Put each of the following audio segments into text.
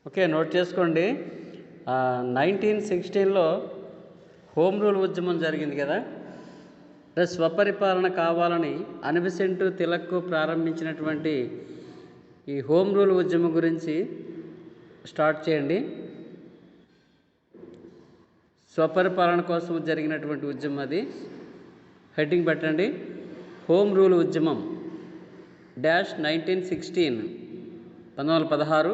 Okay, note చేసుకోండి. 1916లో home rule ఉద్యమం జరిగింది కదా. స్వపరిపాలన కావాలని అనిబిసెంట్ తిలక్ ప్రారంభించినటువంటి ఈ హోమ్ రూల్ ఉద్యమం గురించి స్టార్ట్ చేయండి. స్వపరిపాలన కోసం జరిగినటువంటి ఉద్యమం అది. హెడ్డింగ్ పెట్టండి, హోమ్ రూల్ ఉద్యమం డాష్ 1916 1916.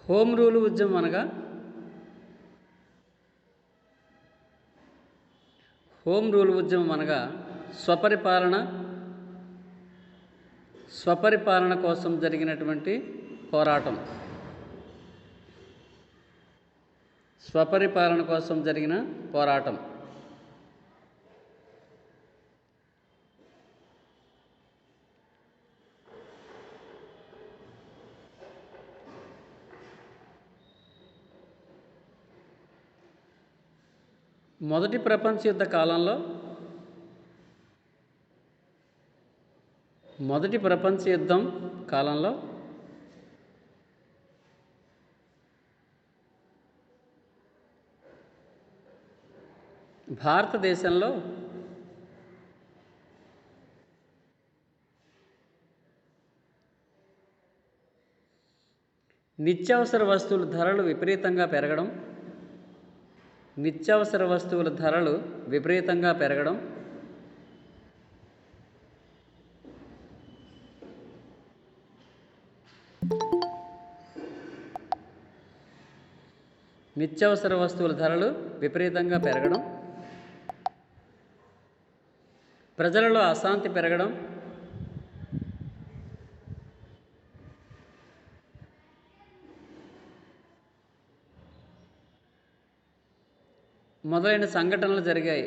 హోమ్ రూల్ ఉద్యమం అనగా స్వపరిపాలన కోసం జరిగినటువంటి పోరాటం. స్వపరిపాలన కోసం జరిగిన పోరాటం. మొదటి ప్రపంచ యుద్ధ కాలంలో భారతదేశంలో నిత్యావసర వస్తువుల ధరలు విపరీతంగా పెరగడం, ప్రజలలో అశాంతి పెరగడం, మొదలైన సంఘటనలు జరిగాయి.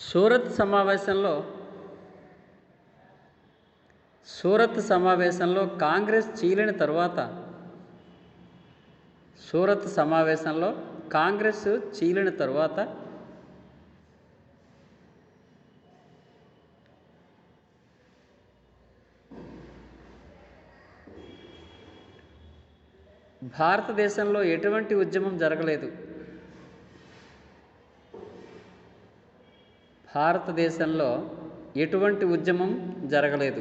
సూరత్ సమావేశంలో కాంగ్రెస్ చీలిన తరువాత భారతదేశంలో ఎటువంటి ఉద్యమం జరగలేదు.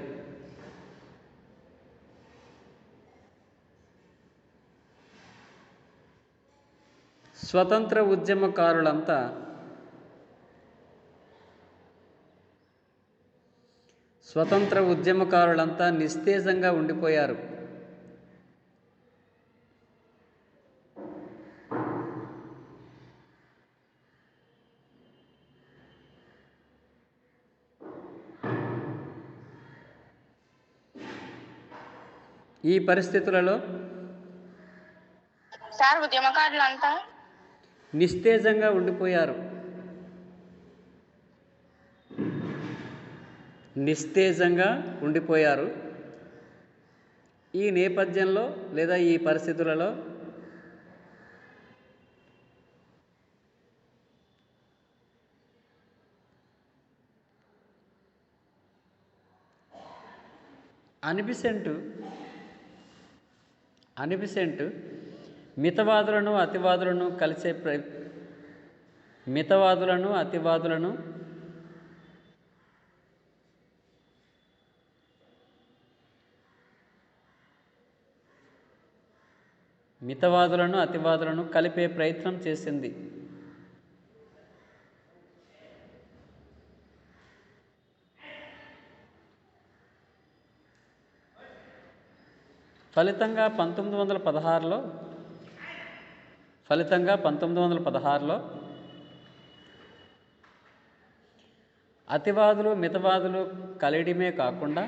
స్వతంత్ర ఉద్యమకారులంతా నిస్తేజంగా ఉండిపోయారు. ఈ పరిస్థితులలో ఉద్యమకారులంతా నిస్తేజంగా ఉండిపోయారు. ఈ నేపథ్యంలో లేదా ఈ పరిస్థితులలో అనిబిసెంట్ మితవాదులను అతివాదులను కలిపే ప్రయత్నం చేసింది. ఫలితంగా 1916లో అతివాదులు మితవాదులు కలియడమే కాకుండా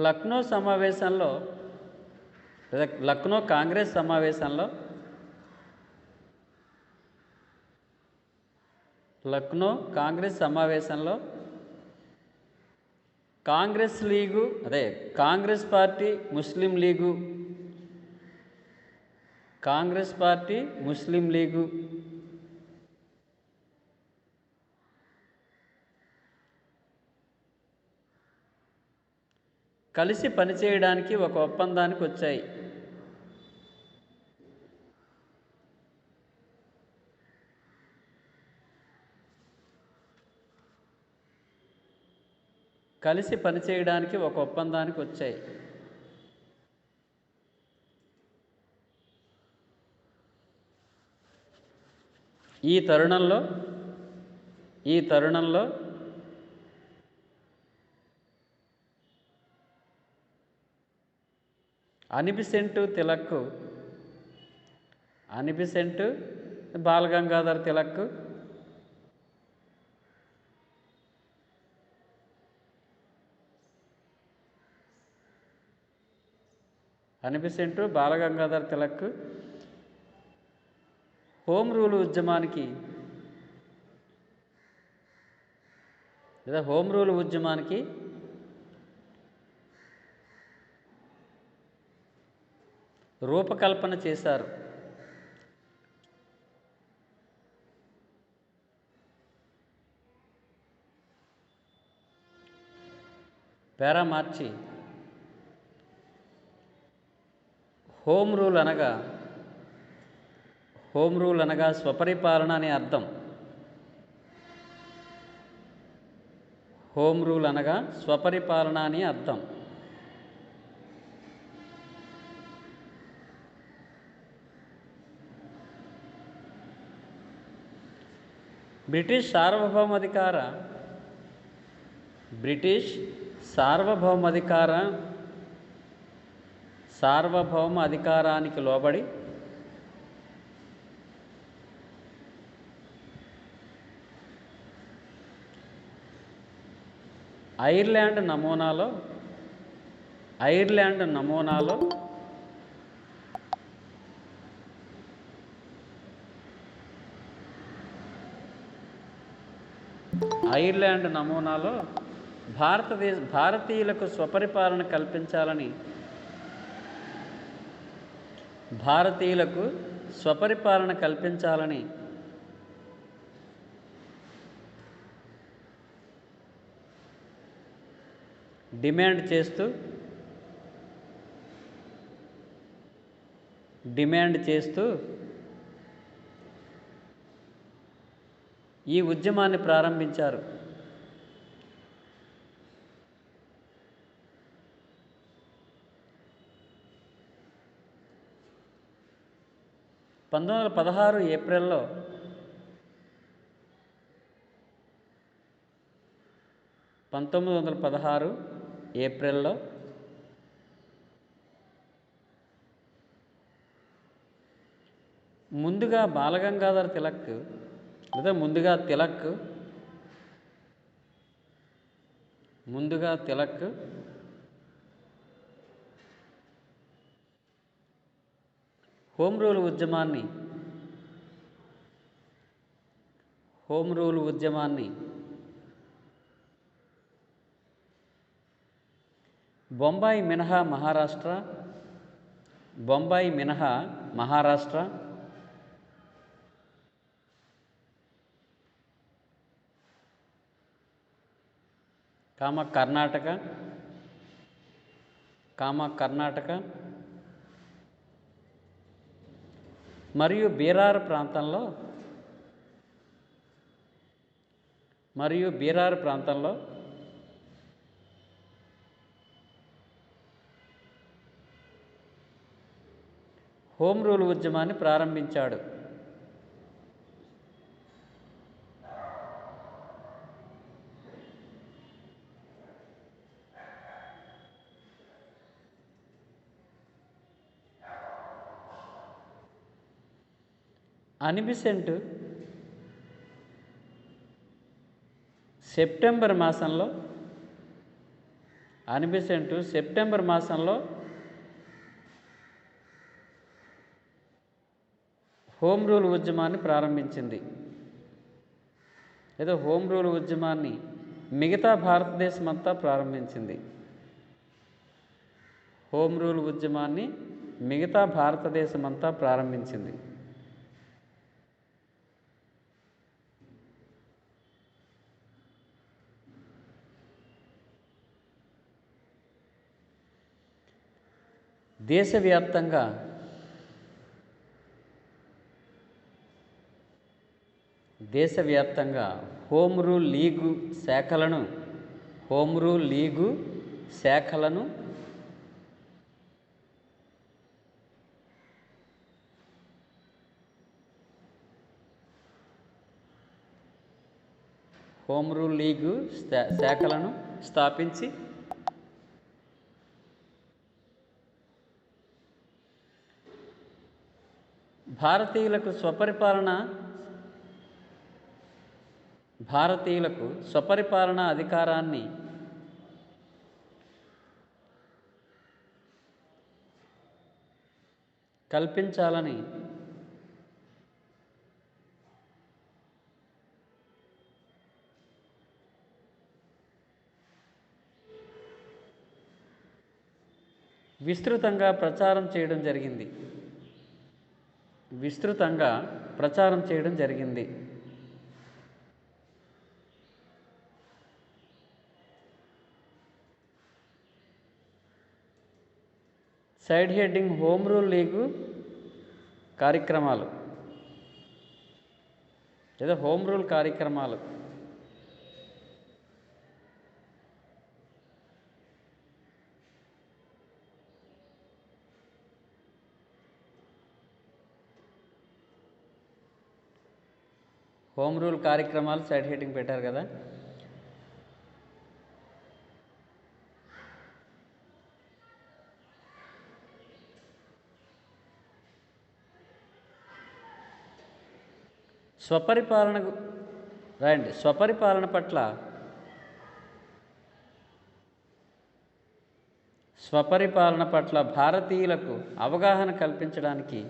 లక్నో సమావేశంలో లేదా లక్నో కాంగ్రెస్ సమావేశంలో లక్నో కాంగ్రెస్ సమావేశంలో Congress లీగు Congress party Muslim లీగు Congress party Muslim లీగు కలిసి పనిచేయడానికి ఒక ఒప్పందానికి వచ్చాయి. కలిసి పనిచేయడానికి ఒక ఒప్పందానికి వచ్చాయి. ఈ తరుణంలో Annie Besant Bal Gangadhar Tilak home rule ఉద్యమానికి రూపకల్పన చేశారు. పేరా మార్చి హోమ్ రూల్ అనగా స్వపరిపాలన అని అర్థం. హోమ్ రూల్ అనగా స్వపరిపాలన అని అర్థం. బ్రిటిష్ సార్వభౌమ అధికారానికి లోబడి ఐర్లాండ్ నమూనాలో భారతీయులకు స్వపరిపాలన కల్పించాలని డిమాండ్ చేస్తూ ఈ ఉద్యమాన్ని ప్రారంభించారు. ఏప్రిల్లో 1916 ఏప్రిల్లో ముందుగా బాలగంగాధర్ తిలక్ హోమ్ రూల్ ఉద్యమాన్ని బొంబాయి మినహా మహారాష్ట్ర కర్ణాటక మరియు బీరార్ ప్రాంతంలో హోమ్ రూల్ ఉద్యమాన్ని ప్రారంభించాడు. అనిబిసెంట్ సెప్టెంబర్ మాసంలో అనిబిసెంట్ సెప్టెంబర్ మాసంలో హోమ్ రూల్ ఉద్యమాన్ని ప్రారంభించింది. ఏదో హోమ్ రూల్ ఉద్యమాన్ని మిగతా భారతదేశం అంతా ప్రారంభించింది. హోమ్ రూల్ ఉద్యమాన్ని మిగతా భారతదేశం అంతా ప్రారంభించింది. దేశవ్యాప్తంగా హోమ్ రూల్ లీగు శాఖలను స్థాపించి భారతీయులకు స్వపరిపాలన అధికారాన్ని కల్పించాలని విస్తృతంగా ప్రచారం చేయడం జరిగింది. సైడ్ హెడ్డింగ్ హోమ్ రూల్ లీగు కార్యక్రమాలు లేదా హోమ్ రూల్ కార్యక్రమాలు. హోమ్ రూల్ కార్యక్రమాలు సైడ్ హెడ్డింగ్ పెట్టారు కదా. స్వపరిపాలన పట్ల భారతీయులకు అవగాహన కల్పించడానికి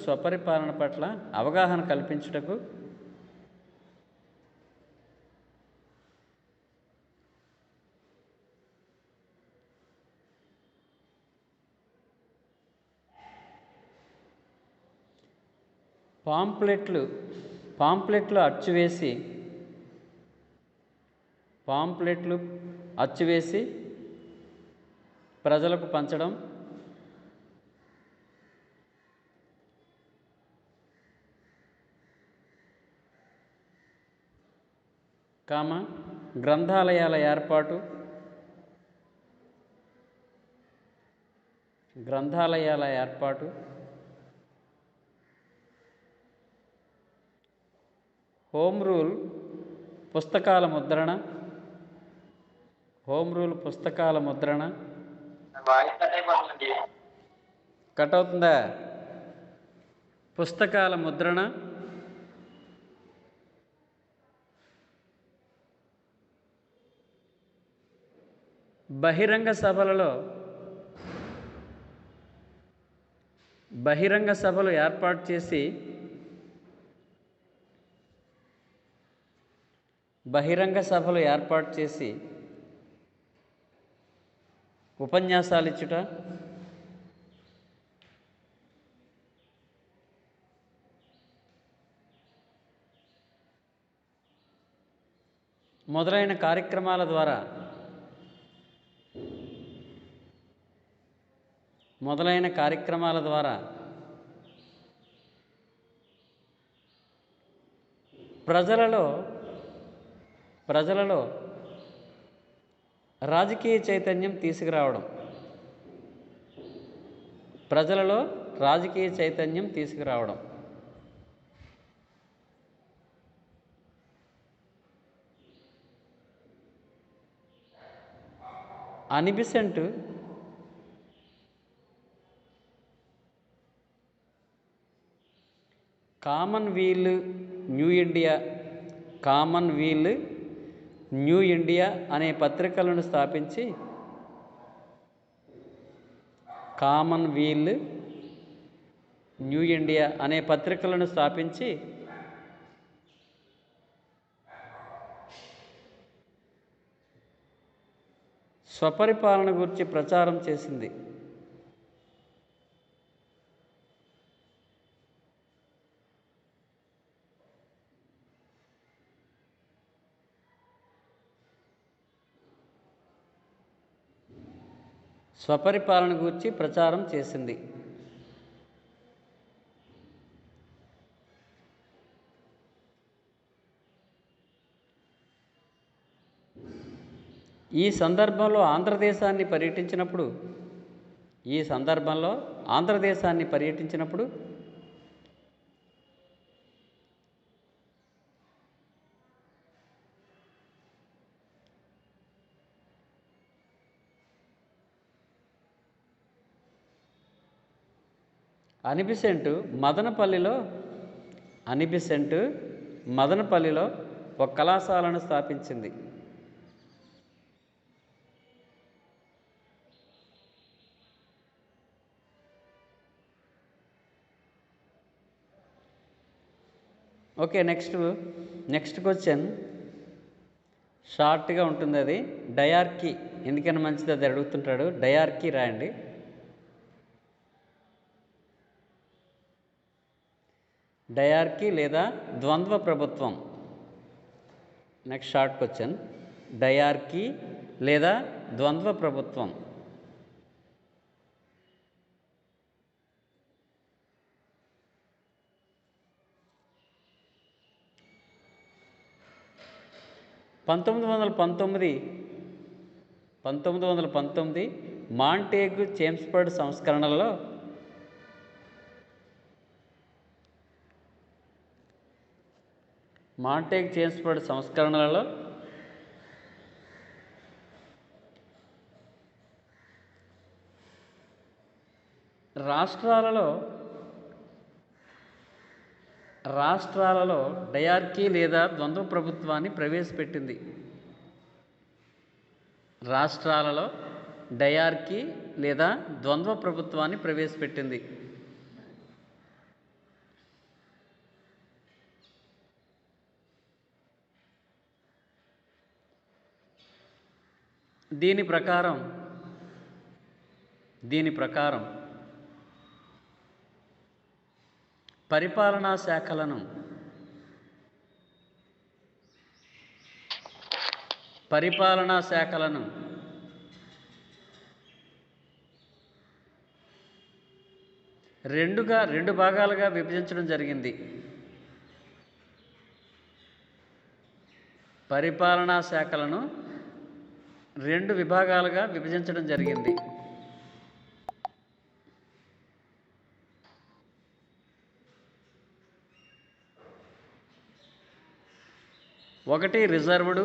స్వపరిపాలన పట్ల అవగాహన కల్పించుటకు పాంప్లెట్లు అచ్చువేసి ప్రజలకు పంచడం, గ్రంథాలయాల ఏర్పాటు, హోమ్ రూల్ పుస్తకాల ముద్రణ కట్ అవుతుందా? పుస్తకాల ముద్రణ, బహిరంగ సభలు ఏర్పాటు చేసి ఉపన్యాసాలిచ్చుట, మొదలైన కార్యక్రమాల ద్వారా ప్రజలలో రాజకీయ చైతన్యం తీసుకురావడం. Annie Besant Commonwealth, New India Commonweal, New India అనే పత్రికలను స్థాపించి కామన్వీల్, న్యూ ఇండియా అనే పత్రికలను స్థాపించి స్వపరిపాలన గురించి ప్రచారం చేసింది. స్వపరిపాలన గురించి ప్రచారం చేసింది. ఈ సందర్భంలో ఆంధ్రదేశాన్ని పర్యటించినప్పుడు అనిబిసెంట్ మదనపల్లిలో ఒక కళాశాలను స్థాపించింది. ఓకే, నెక్స్ట్ క్వశ్చన్ షార్ట్గా ఉంటుంది. అది డయార్కీ ఎందుకైనా మంచిది, అది అడుగుతుంటాడు. డయార్కీ రాయండి. డయార్కీ లేదా ద్వంద్వ ప్రభుత్వం. నెక్స్ట్ షార్ట్ క్వశ్చన్, డయార్కీ లేదా ద్వంద్వ ప్రభుత్వం. పంతొమ్మిది వందల పంతొమ్మిది మాంటేగు చేమ్స్ఫర్డ్ సంస్కరణలలో రాష్ట్రాలలో డయార్కీ లేదా ద్వంద్వ ప్రభుత్వాన్ని ప్రవేశపెట్టింది. రాష్ట్రాలలో డయార్కీ లేదా ద్వంద్వ ప్రభుత్వాన్ని ప్రవేశపెట్టింది. దీని ప్రకారం పరిపాలనా శాఖలను రెండు భాగాలుగా విభజించడం జరిగింది. పరిపాలనా శాఖలను రెండు విభాగాలుగా విభజించడం జరిగింది. ఒకటి రిజర్వ్డ్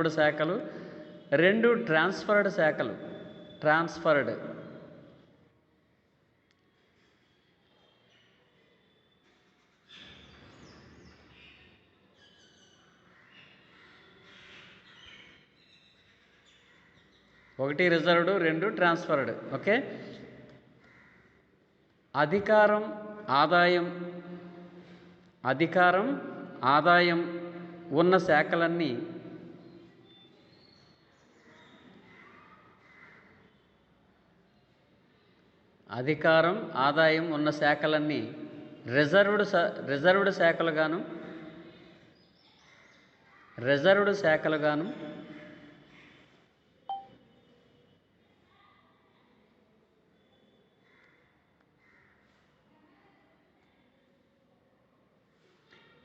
శాఖలు, రెండు ట్రాన్స్ఫర్డ్ శాఖలు. ఒకటి రిజర్వ్డ్, రెండు ట్రాన్స్ఫర్డ్. ఓకే, అధికారం ఆదాయం ఉన్న శాఖలన్నీ రిజర్వ్డ్ శాఖలుగాను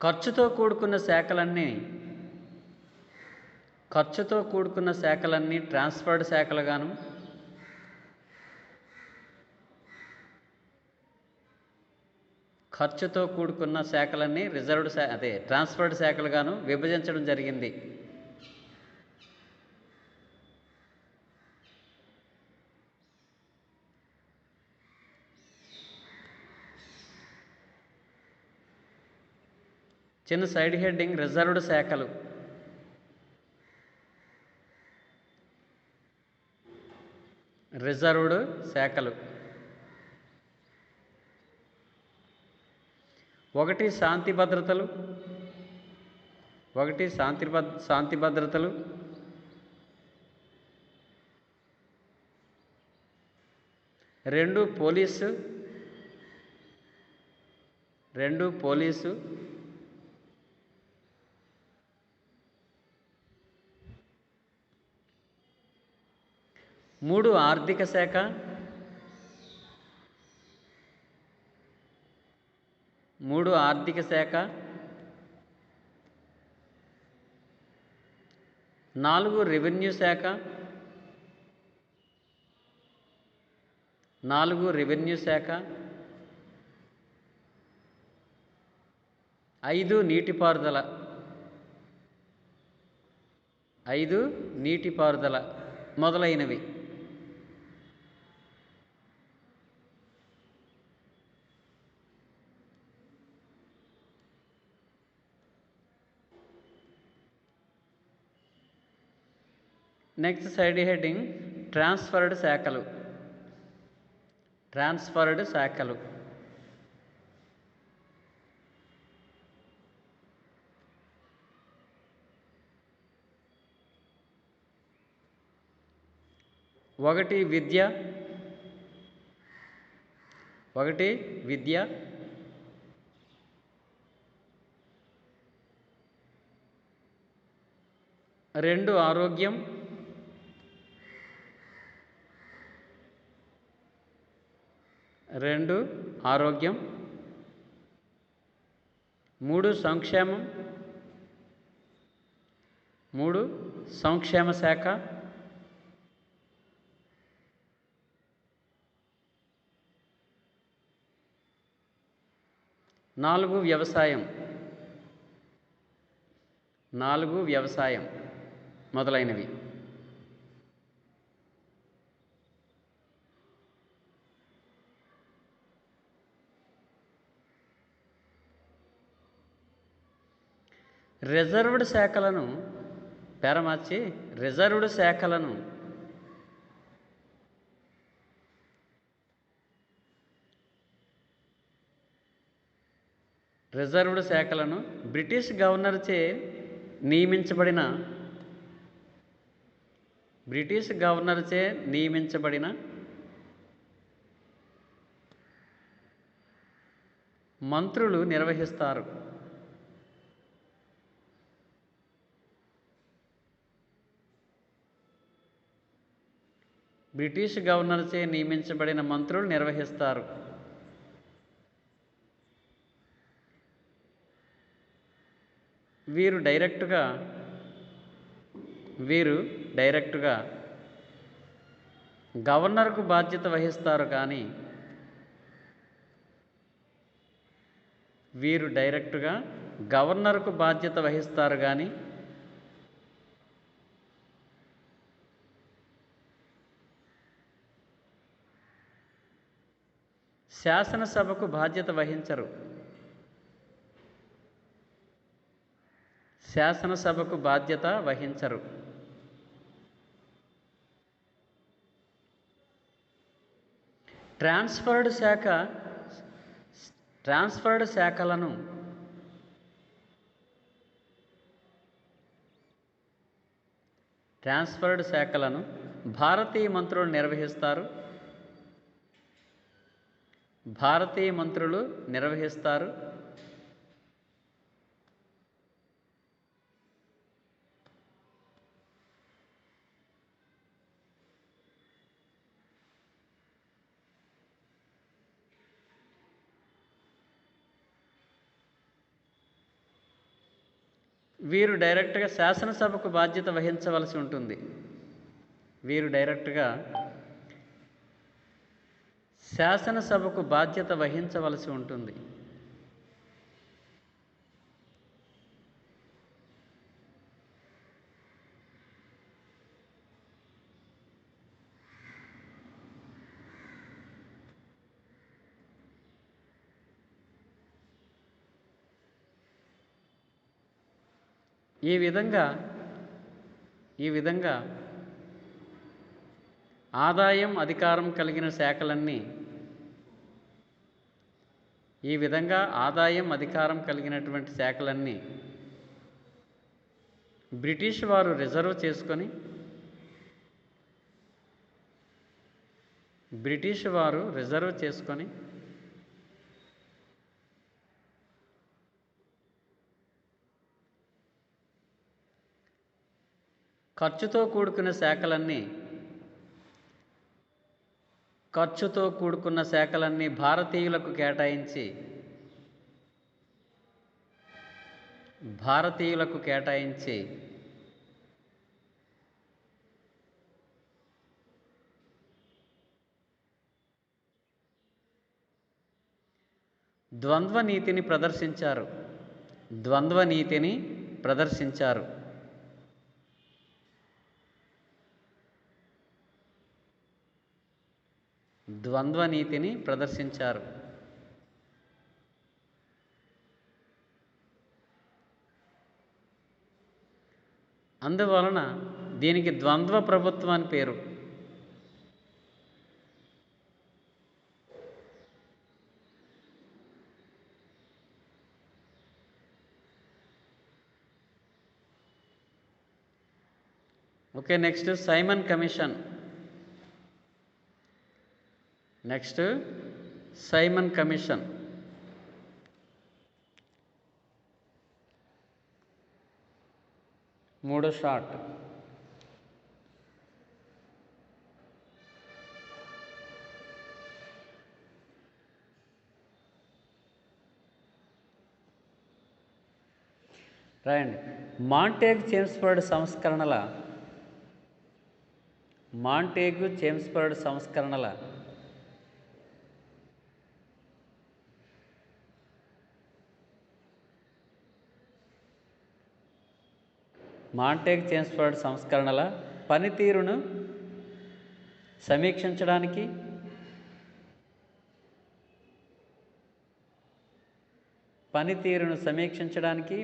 ఖర్చుతో కూడుకున్న శాఖలన్నీ ట్రాన్స్ఫర్డ్ శాఖలుగాను, ఖర్చుతో కూడుకున్న శాఖలన్నీ ట్రాన్స్ఫర్డ్ శాఖలుగాను విభజించడం జరిగింది. చిన్న సైడ్ హెడ్డింగ్ రిజర్వ్డ్ శాఖలు. రిజర్వ్డ్ శాఖలు. 1 శాంతి భద్రతలు. 1 శాంతి భద్రతలు. 2 పోలీసు. 2 పోలీసు. 3 ఆర్థిక శాఖ. 3 ఆర్థిక శాఖ. 4 రెవెన్యూ శాఖ. 4 రెవెన్యూ శాఖ. 5 నీటిపారుదల. 5 నీటిపారుదల మొదలైనవి. నెక్స్ట్ సైడ్ హెడ్డింగ్ ట్రాన్స్ఫర్డ్ శాఖలు. ట్రాన్స్ఫర్డ్ శాఖలు. 1 విద్య. 1 విద్య. 2 ఆరోగ్యం. 2 ఆరోగ్యం. 3 సంక్షేమం. 3 సంక్షేమ శాఖ. 4 వ్యవసాయం. 4 వ్యవసాయం మొదలైనవి. రిజర్వ్డ్ శాఖలను పేరమార్చి రిజర్వ్డ్ శాఖలను రిజర్వ్డ్ శాఖలను బ్రిటిష్ గవర్నర్చే నియమించబడిన మంత్రులు నిర్వహిస్తారు. బ్రిటిష్ గవర్నర్చే నియమించబడిన మంత్రులు నిర్వహిస్తారు. వీరు డైరెక్టుగా గవర్నర్కు బాధ్యత వహిస్తారు కానీ శాసనసభకు బాధ్యత వహించరు. శాసనసభకు బాధ్యత వహించరు. ట్రాన్స్ఫర్డ్ శాఖలను భారతీయ మంత్రులు నిర్వహిస్తారు. వీరు డైరెక్ట్గా శాసనసభకు బాధ్యత వహించవలసి ఉంటుంది. శాసనసభకు బాధ్యత వహించవలసి ఉంటుంది. ఈ విధంగా ఈ విధంగా ఆదాయం అధికారం కలిగిన శాఖలన్నీ ఈ విధంగా ఆదాయం అధికారం కలిగినటువంటి శాఖలన్నీ బ్రిటిష్ వారు రిజర్వ్ చేసుకొని ఖర్చుతో కూడుకున్న శాఖలన్నీ భారతీయులకు కేటాయించి ద్వంద్వ నీతిని ప్రదర్శించారు. అందువలన దీనికి ద్వంద్వ ప్రభుత్వం అని పేరు. Okay, next Simon commission. మూడో షాట్. రాయండి. మాంటేగ్ చేమ్స్ఫర్డ్ సంస్కరణల పనితీరును సమీక్షించడానికి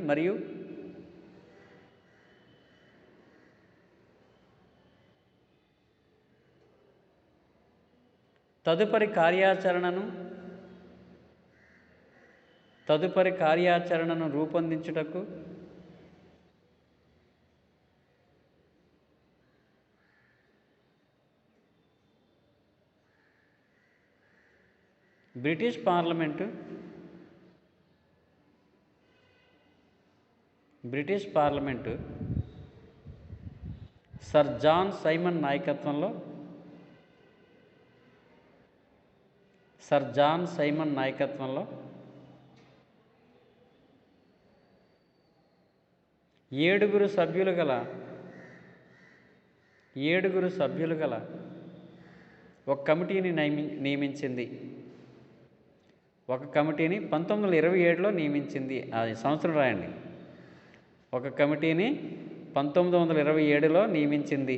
మరియు తదుపరి కార్యాచరణను రూపొందించుటకు British parliament sir John Simon నాయకత్వంలో 7 సభ్యులు గల ఒక కమిటీని నియమించింది. 1927లో నియమించింది. ఆ సంవత్సరం రాయండి. ఒక కమిటీని 1927లో నియమించింది.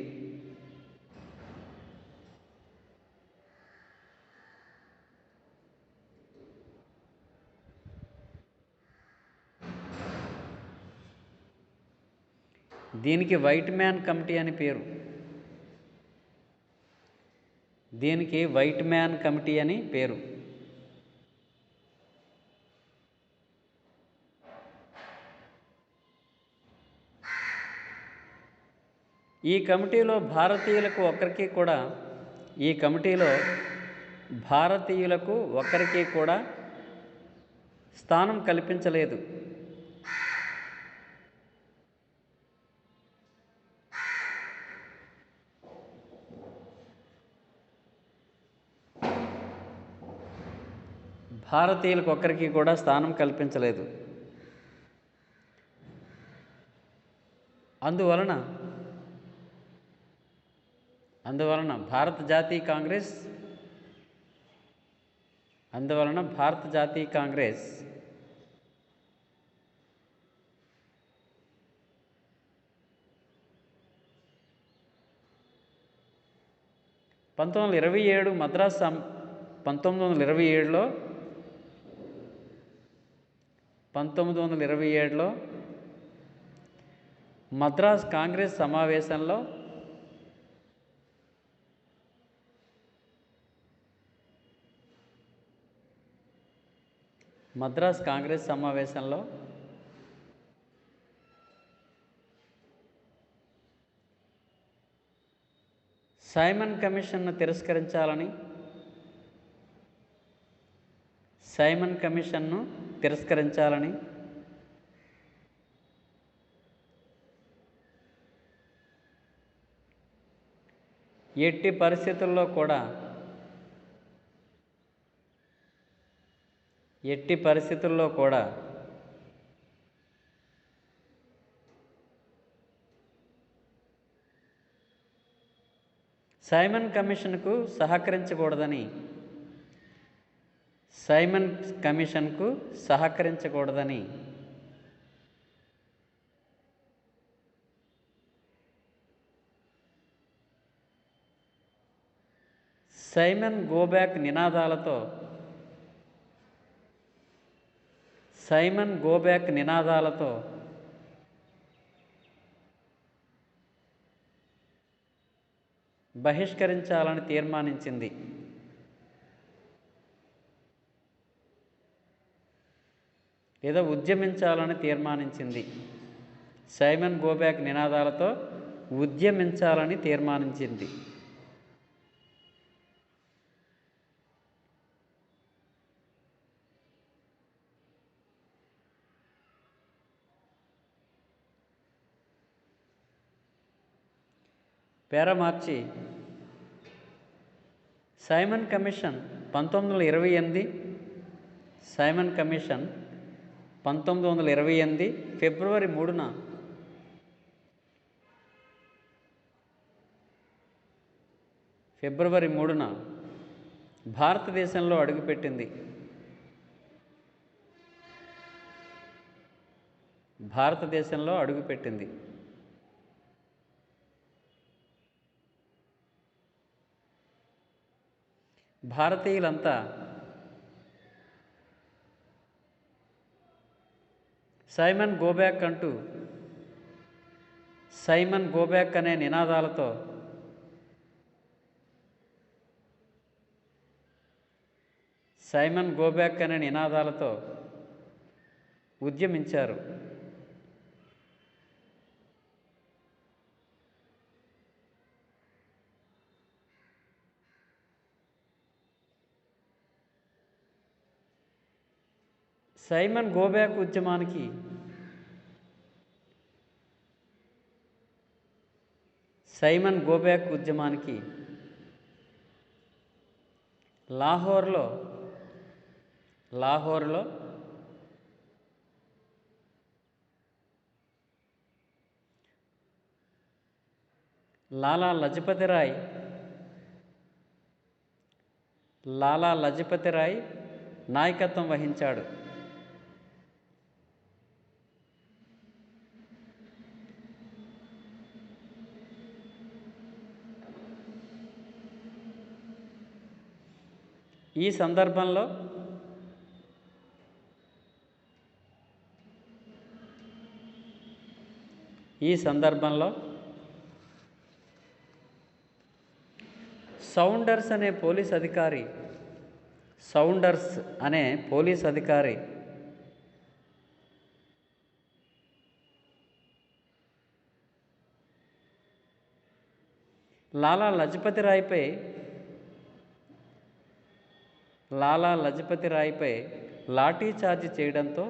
దీనికి వైట్ మ్యాన్ కమిటీ అని పేరు. ఈ కమిటీలో భారతీయులకు ఒక్కరికి కూడా స్థానం కల్పించలేదు. అందువలన భారత జాతీయ కాంగ్రెస్ 1927లో మద్రాస్ కాంగ్రెస్ సమావేశంలో మద్రాస్ కాంగ్రెస్ సమావేశంలో సైమన్ కమిషన్ను తిరస్కరించాలని ఎట్టి పరిస్థితుల్లో కూడా సైమన్ కమిషన్కు సహకరించకూడదని సైమన్ గో బ్యాక్ నినాదాలతో బహిష్కరించాలని తీర్మానించింది. లేదా ఉద్యమించాలని తీర్మానించింది. సైమన్ గో బ్యాక్ నినాదాలతో ఉద్యమించాలని తీర్మానించింది. పేర మార్చి సైమన్ కమిషన్ 1928 ఫిబ్రవరి 3న భారతదేశంలో అడుగుపెట్టింది. భారతీయులంతా సైమన్ గో బ్యాక్ అనే నినాదాలతో ఉద్యమించారు. సైమన్ గో బ్యాక్ ఉద్యమానికి లాహోర్లో లాలా లజపతి రాయ్ నాయకత్వం వహించాడు. ఈ సందర్భంలో సౌండర్స్ అనే పోలీస్ అధికారి లాలా లజపతి రాయ్పై లాఠీచార్జ్ చేయడంతో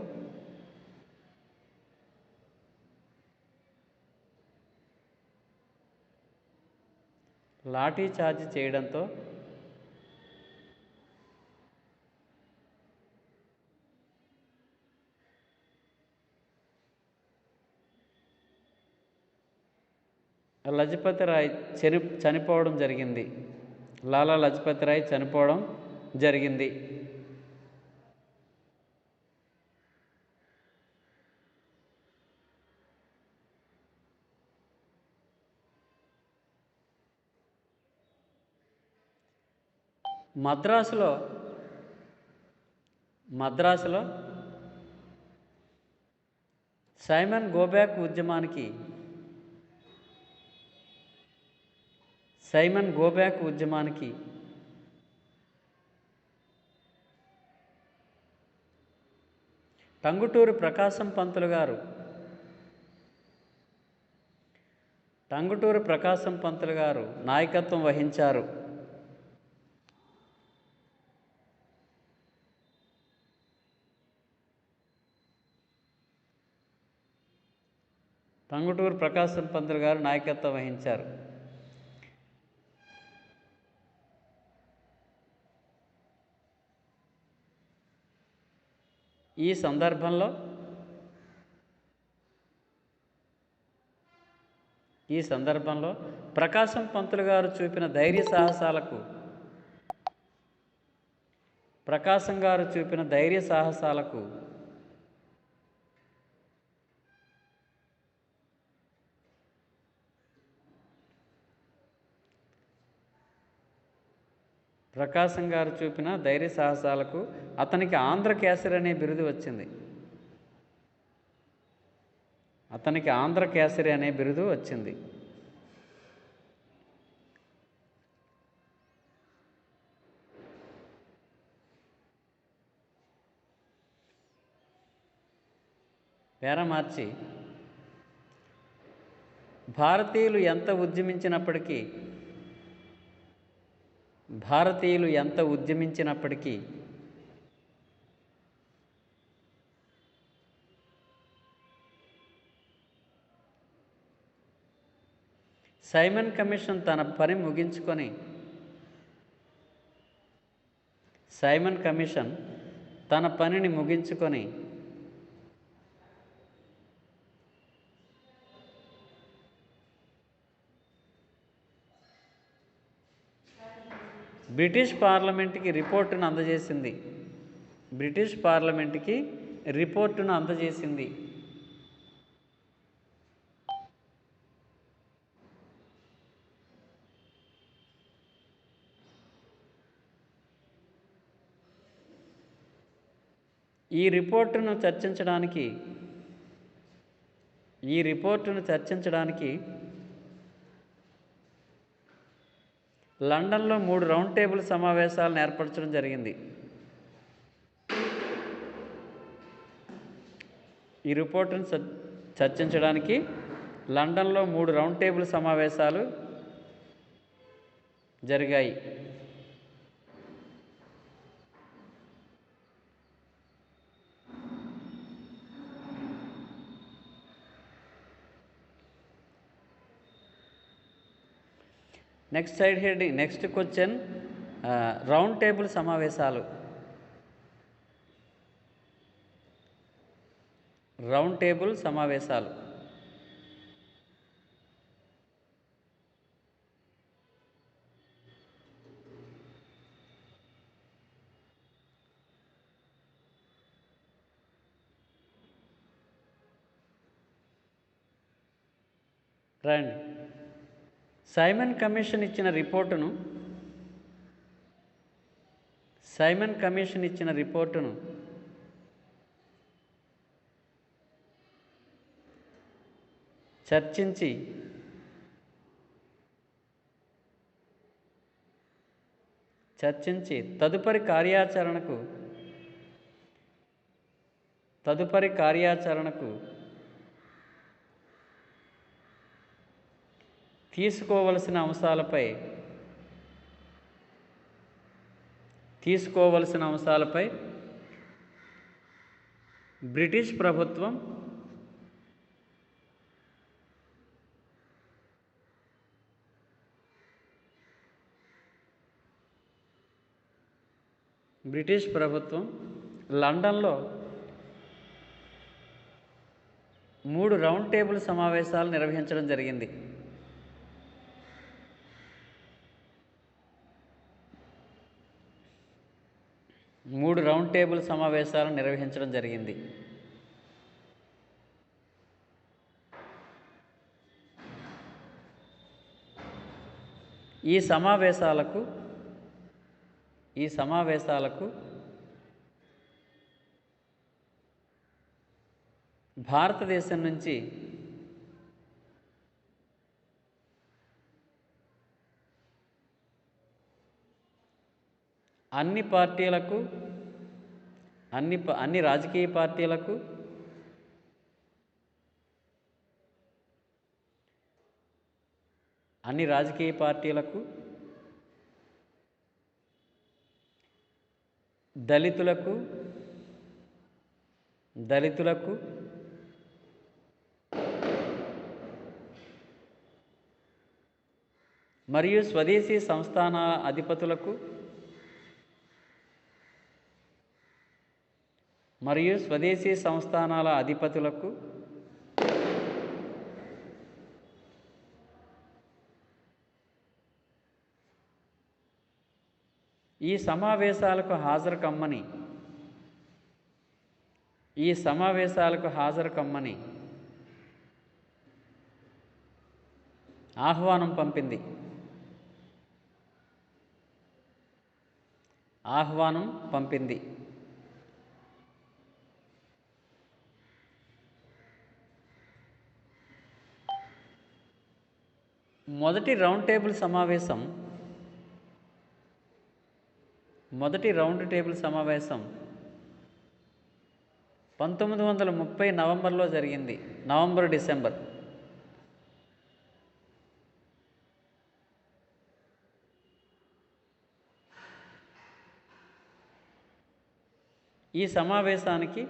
లజపతి రాయ్ చనిపోవడం జరిగింది. లాలా లజపతి రాయ్ చనిపోవడం జరిగింది. మద్రాసులో సైమన్ గో బ్యాక్ ఉద్యమానికి సైమన్ గో బ్యాక్ ఉద్యమానికి టంగుటూరి ప్రకాశం పంతులు గారు నాయకత్వం వహించారు. టంగుటూరి ప్రకాశం పంతులు గారు నాయకత్వం వహించారు. ఈ సందర్భంలో ప్రకాశం పంతులు గారు చూపిన ధైర్య సాహసాలకు అతనికి ఆంధ్ర కేసరి అనే బిరుదు వచ్చింది. పేరమార్చి భారతీయులు ఎంత ఉద్యమించినప్పటికీ సైమన్ కమిషన్ తన పనిని ముగించుకొని బ్రిటిష్ పార్లమెంటుకి రిపోర్టును అందజేసింది. ఈ రిపోర్టును చర్చించడానికి లండన్లో 3 రౌండ్ టేబుల్ సమావేశాలను ఏర్పరచడం జరిగింది. ఈ రిపోర్టును చర్చించడానికి లండన్లో 3 రౌండ్ టేబుల్ సమావేశాలు జరిగాయి. నెక్స్ట్ క్వశ్చన్, రౌండ్ టేబుల్ సమావేశాలు. రండి. సైమన్ కమిషన్ ఇచ్చిన రిపోర్టును చర్చించి తదుపరి కార్యాచరణకు తీసుకోవలసిన అంశాలపై బ్రిటిష్ ప్రభుత్వం లండన్లో 3 రౌండ్ టేబుల్ సమావేశాలు నిర్వహించడం జరిగింది. ఈ సమావేశాలకు భారతదేశం నుంచి అన్ని పార్టీలకు అన్ని రాజకీయ పార్టీలకు దళితులకు మరియు స్వదేశీ సంస్థానాల అధిపతులకు ఈ సమావేశాలకు హాజరు కమ్మని ఆహ్వానం పంపింది. మొదటి రౌండ్ టేబుల్ సమావేశం 1930 నవంబర్లో జరిగింది. డిసెంబర్. ఈ సమావేశానికి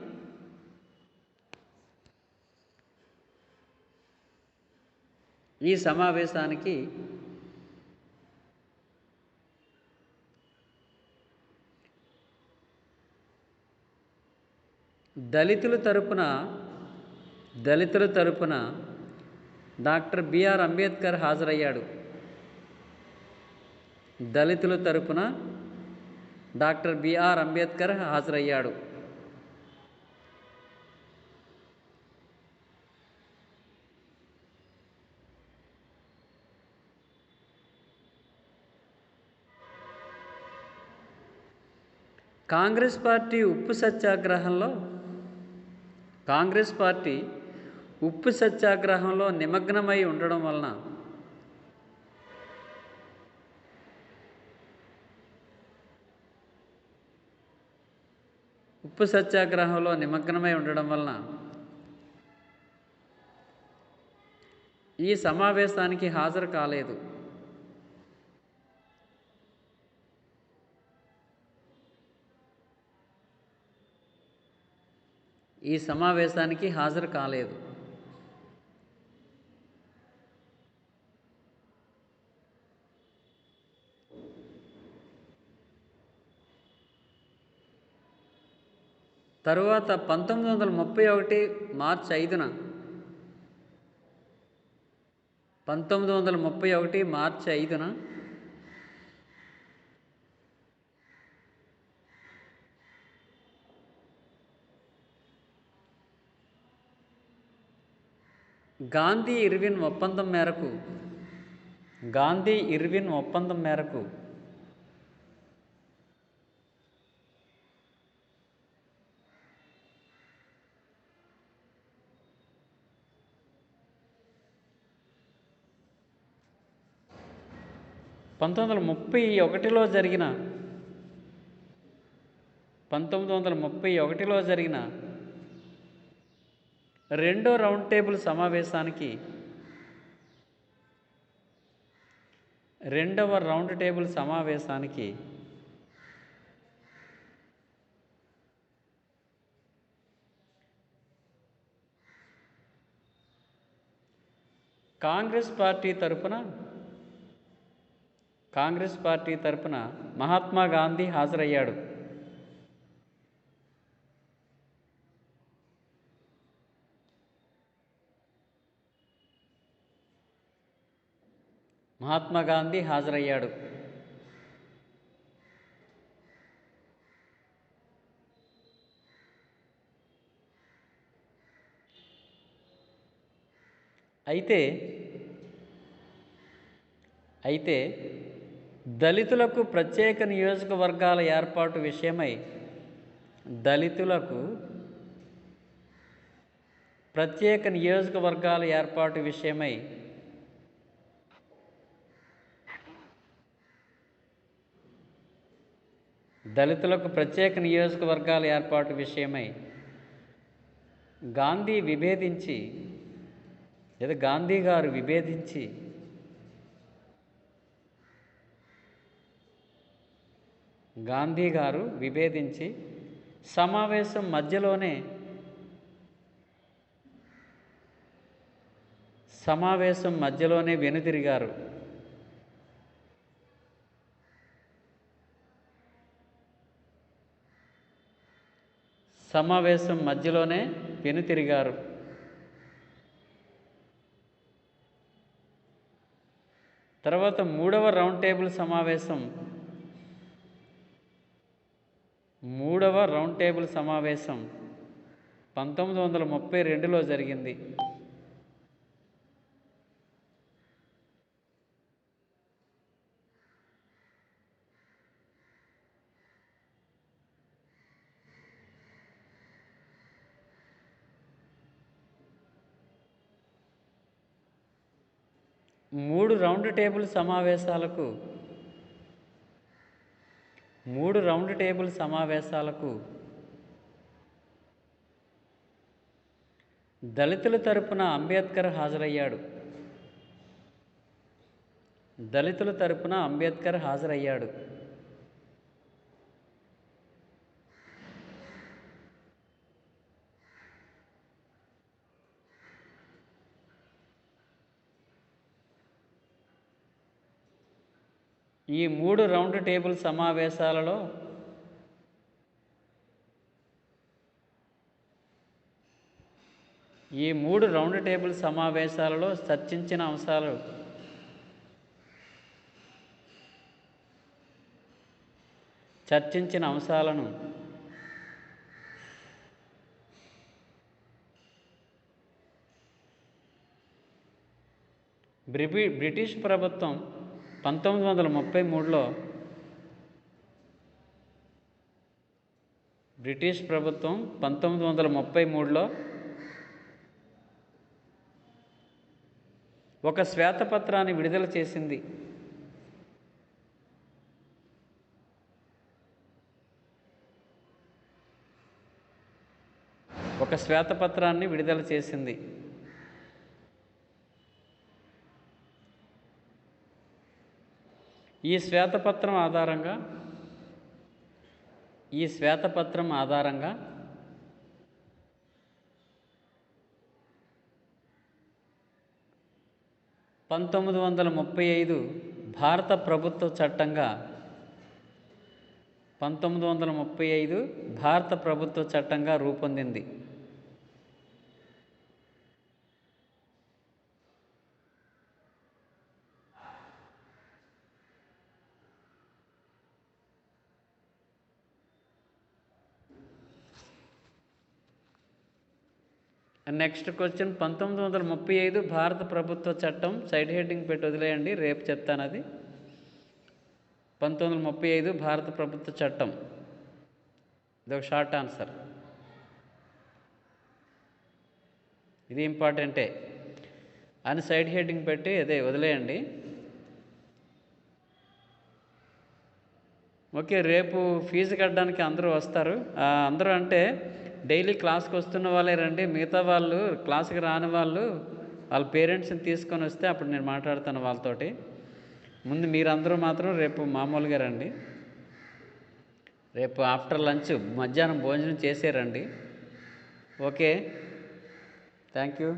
దళితుల తరపున డాక్టర్ బిఆర్ అంబేద్కర్ హాజరయ్యాడు. కాంగ్రెస్ పార్టీ ఉప్పు సత్యాగ్రహంలో నిమగ్నమై ఉండడం వలన ఈ సమావేశానికి హాజరు కాలేదు. తరువాత 1931 మార్చి 5న గాంధీ ఇర్విన్ ఒప్పందం మేరకు 1931లో జరిగిన రెండో రౌండ్ టేబుల్ సమావేశానికి కాంగ్రెస్ పార్టీ తరపున మహాత్మా గాంధీ హాజరయ్యాడు. అయితే దళితులకు ప్రత్యేక నియోజకవర్గాల ఏర్పాటు విషయమై దళితులకు ప్రత్యేక నియోజకవర్గాల ఏర్పాటు విషయమై గాంధీ గారు విభేదించి సమావేశం మధ్యలోనే వెనుతిరిగారు. తర్వాత మూడవ రౌండ్ టేబుల్ సమావేశం 1932లో జరిగింది. మూడు రౌండ్ టేబుల్ సమావేశాలకు దళితుల తరపున అంబేద్కర్ హాజరయ్యాడు. ఈ మూడు రౌండ్ టేబుల్ సమావేశాలలో చర్చించిన అంశాలను బ్రిటిష్ ప్రభుత్వం 1933లో ఒక శ్వేతపత్రాన్ని విడుదల చేసింది. ఈ శ్వేతపత్రం ఆధారంగా 1935 భారత ప్రభుత్వ చట్టంగా రూపొందింది. నెక్స్ట్ క్వశ్చన్, 1935 భారత ప్రభుత్వ చట్టం. సైడ్ హెడ్డింగ్ పెట్టి వదిలేయండి, రేపు చెప్తాను అది. 1935 భారత ప్రభుత్వ చట్టం, ఇదొక షార్ట్ ఆన్సర్, ఇది ఇంపార్టెంటే అని సైడ్ హెడ్డింగ్ పెట్టి అదే వదిలేయండి. ఓకే, రేపు ఫీజు కట్టడానికి అందరూ వస్తారు. అందరూ అంటే డైలీ క్లాస్కి వస్తున్న వాళ్ళే రండి. మిగతా వాళ్ళు, క్లాస్కి రాని వాళ్ళు వాళ్ళ పేరెంట్స్ని తీసుకొని వస్తే అప్పుడు నేను మాట్లాడతాను వాళ్ళతోటి. ముందు మీరందరూ మాత్రం రేపు మామూలుగా రండి. రేపు ఆఫ్టర్ లంచ్ మధ్యాహ్నం భోజనం చేసే రండి. Okay, thank you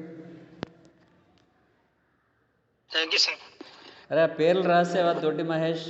sir. అరే పేర్లు రాసేవా? దొడ్డి మహేష్.